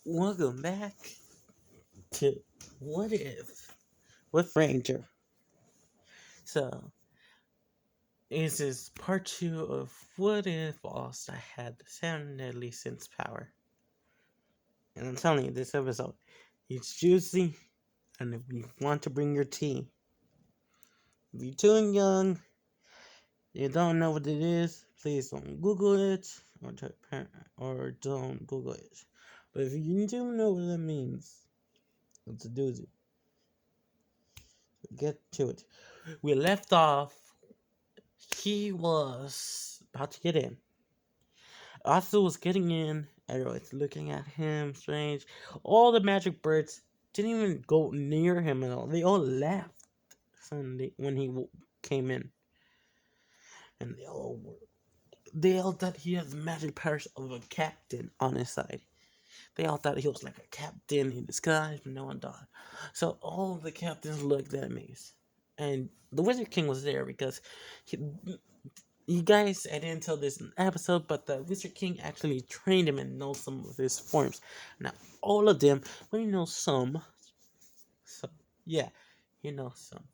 Welcome back to What If with Ranger. So, this is part two of What If Asta had the seven deadly sins power. And I'm telling you, this episode, it's juicy, and if you want to bring your tea, if you're too young, you don't know what it is, please don't Google it, or don't Google it. But if you do know what it means, it's a doozy. Get to it. We left off. He was about to get in. Asta was getting in. Everyone's looking at him strange. All the magic birds didn't even go near him at all. They all left when he came in, and they all thought he had the magic powers of a captain on his side. They all thought he was like a captain in disguise, but no one thought. So all the captains looked at Mace, and the Wizard King was there because he, you guys, I didn't tell this in the episode, but the Wizard King actually trained him and knows some of his forms. Now, all of them, but he knows some. So, yeah, he knows some.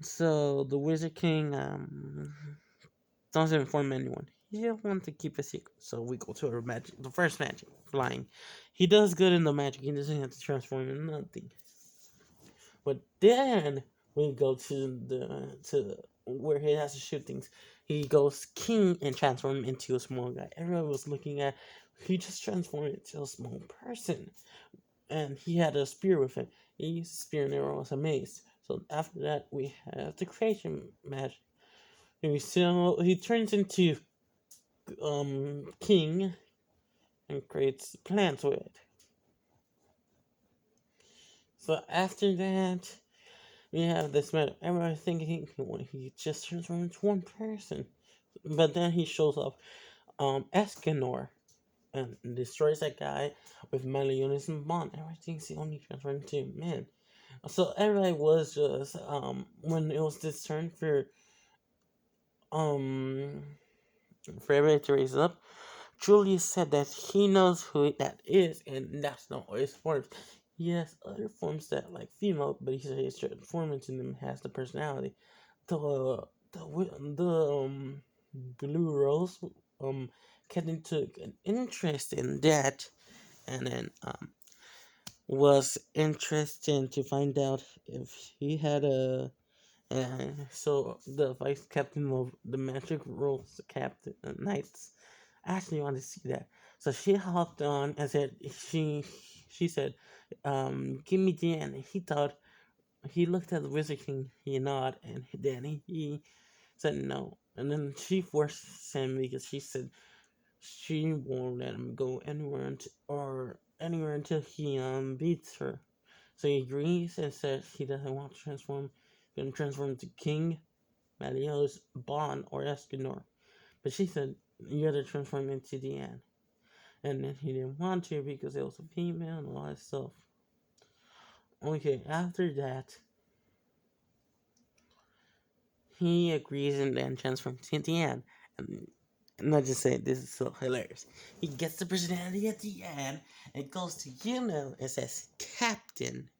So, the Wizard King doesn't inform anyone. He just wants to keep a secret. So, we go to our magic, the first magic, flying. He does good in the magic, he doesn't have to transform into nothing. But then, we go to where he has to shoot things. He goes king and transforms into a small guy. Everyone was looking at. He just transformed into a small person, and he had a spear with him. He used a spear, and everyone was amazed. So after that, we have the creation magic. He turns into king and creates plants with it. So after that, we have this man. Everyone thinking he just transformed into one person, but then he shows up, Escanor, and destroys that guy with Meliodas and Bond. Everyone thinks he only transformed into man. So everybody was just when it was this turn um for everybody to raise up. Julius said that he knows who that is, and that's not his forms. He has other forms that like female, but he said his transformance in them has the personality. The blue rose Kenton took an interest in that, and then was interested to find out if he had a. So the vice captain of the Magic Rose Captain Knights actually wanted to see that. So she hopped on and said she said, give me the end. And he thought he looked at the Wizard King, he nodded, and then he said no. And then she forced him because she said she won't let him go anywhere until he beats her. So he agrees and says he doesn't want to transform. Gonna transform to King, Malios, Bond, or Escanor. But she said you gotta transform into Deanne. And then he didn't want to because it was a female and all that stuff. Okay, after that, he agrees and then transforms into Deanne. And I just say this is so hilarious. He gets the personality at the end. It goes to it says Captain,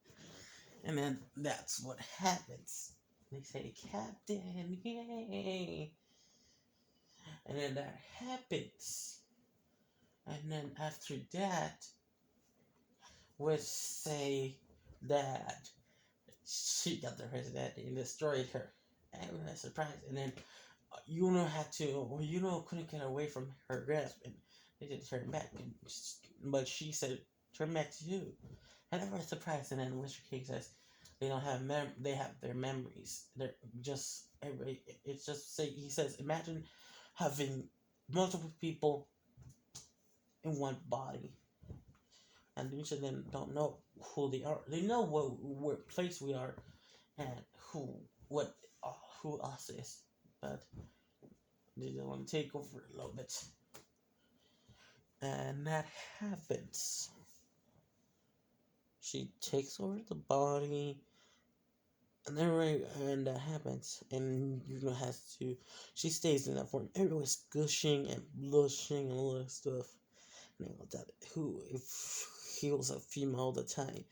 and then that's what happens. They say Captain, yay! And then that happens. And then after that, we say that she got the personality and destroyed her. Everyone was surprised. And then couldn't get away from her grasp, and they did turn back. But she said, "Turn back to you." And everyone's surprised. And then Mr. King says, "They don't have they have their memories. They're just everybody. It's just say." He says, "Imagine having multiple people in one body, and each of them don't know who they are. They know what place we are, and what who us is, but they don't want to take over a little bit." And that happens. She takes over the body, and that happens, and has to. She stays in that form. Everyone's gushing and blushing and all that stuff, that who if he was a female all the time,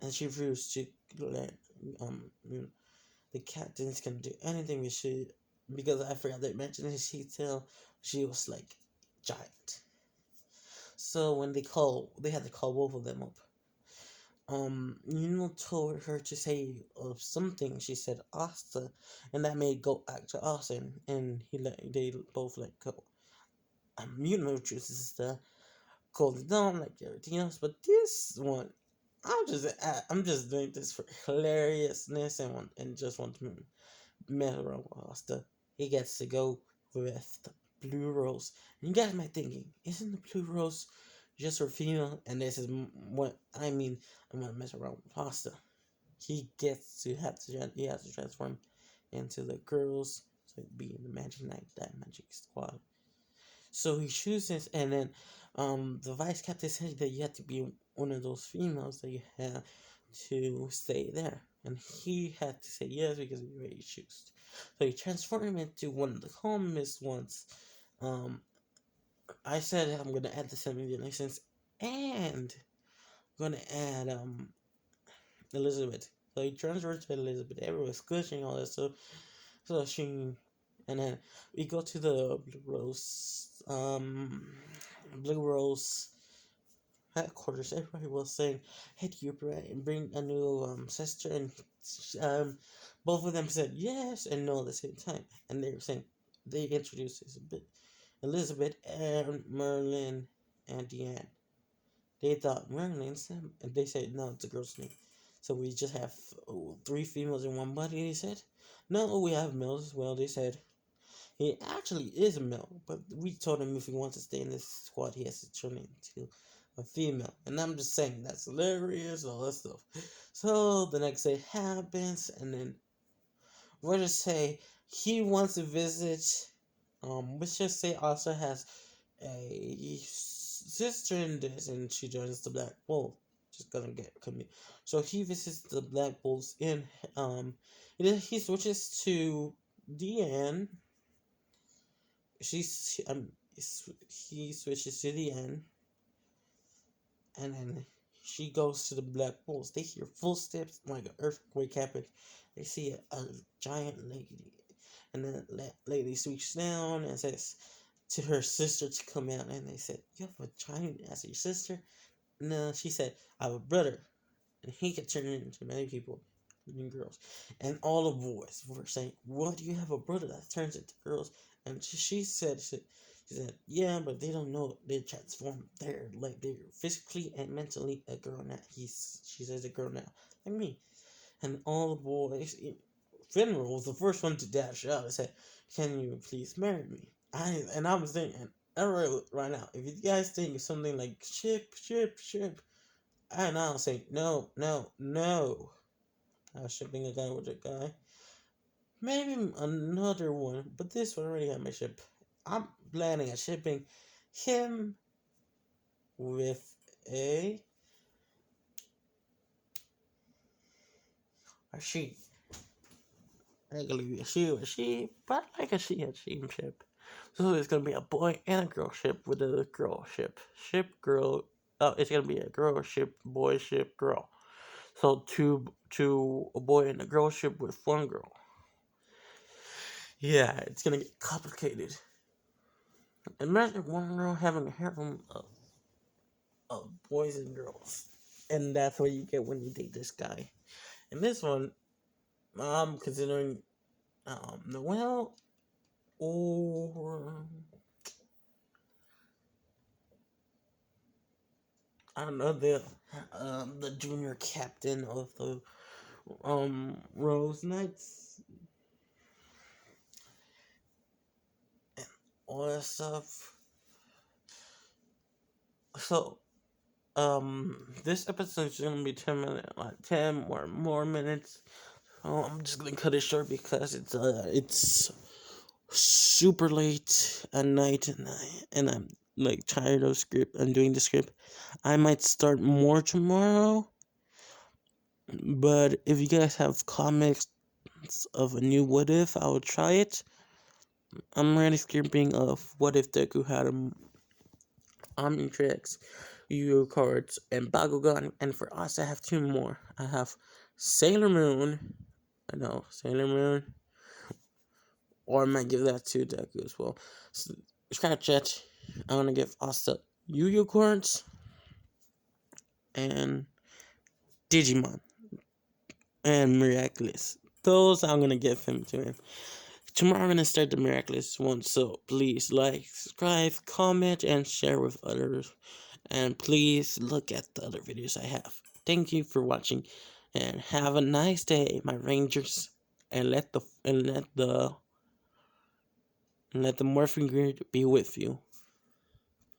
and she refused to let you know, the captains can do anything with she, because I forgot to mention in detail she was like giant. So when they had to call both of them up. Told her to say something. She said Asta, and that made go back to Austin, and they both let go. Chooses to close it down like everything else, but this one, I'm just doing this for hilariousness and just want to mess around with Asta. He gets to go with the blue rose, and you guys might thinking, isn't the blue rose just for female? And this is what I mean. I'm gonna mess around with Asta. He has to transform into the girls to be in the Magic Knight, that Magic Squad. So he chooses, and then the vice captain said that you have to be one of those females that you have to stay there, and he had to say yes because he already chose. So he transformed him into one of the calmest ones. Um, I said I'm gonna add the 7 license, and I'm gonna add Elizabeth. So he transferred to Elizabeth. Everyone's gushing all that stuff. So she, and then we go to the Blue Rose headquarters. Everybody was saying, "Hey, do you bring a new sister?" And um, both of them said yes and no at the same time. And they were saying they introduced Elizabeth and Merlin and Deanne. They thought Merlin's name, and they said no, it's a girl's name. So we just have three females in one body. They said, no, we have males as well. They said he actually is a male, but we told him if he wants to stay in this squad, he has to turn into a female. And I'm just saying that's hilarious, all that stuff. So the next day happens, and then we'll just say he wants to visit. Let's just say Asa has a sister in this, and she joins the Black Wolf. Just gonna get commit. So he visits the Black Wolves in he switches to Deanne. She's he switches to the end, and then she goes to the Black Bulls. They hear footsteps like an earthquake happen. They see a giant lady, and then lady swoops down and says to her sister to come out. And they said, "You have a giant as your sister?" No, she said, "I have a brother, and he can turn into many people, including girls." And all the boys were saying, "What? Do you have a brother that turns into girls?" And she said, "Yeah, but they don't know they transform. They're physically and mentally a girl now." She says a girl now, like me. And all the boys, Finral was the first one to dash out and said, "Can you please marry me?" I was thinking, right now, if you guys think it's something like ship, and I'll say no, no, no. I was shipping a guy with a guy. Maybe another one, but this one already had my ship. I'm planning on shipping him with a she. Regularly a she, but like a she ship. So it's gonna be a boy and a girl ship with a girl ship. Ship girl. Oh, it's gonna be a girl ship, boy ship, girl. So two a boy and a girl ship with one girl. Yeah, it's gonna get complicated. Imagine one girl having a harem of boys and girls, and that's what you get when you date this guy. And this one, I'm considering Noel or I don't know the junior captain of the Rose Knights, all that stuff. So this episode is gonna be 10 minutes, like 10 or more minutes. So I'm just gonna cut it short because it's super late at night, and I'm like tired of script and doing the script. I might start more tomorrow, but if you guys have comics of a new What If, I will try it. I'm already scripting of What If Deku had Omnitrix, Yu cards, and Bakugan. And for us, I have two more. I have Sailor Moon. I know, Sailor Moon. Or I might give that to Deku as well. So, scratch it. I'm gonna give Asta Yu cards and Digimon and Miraculous. Those I'm gonna give him to him. Tomorrow I'm gonna start the Miraculous one, so please like, subscribe, comment, and share with others. And please look at the other videos I have. Thank you for watching, and have a nice day, my Rangers. And let the morphing grid be with you.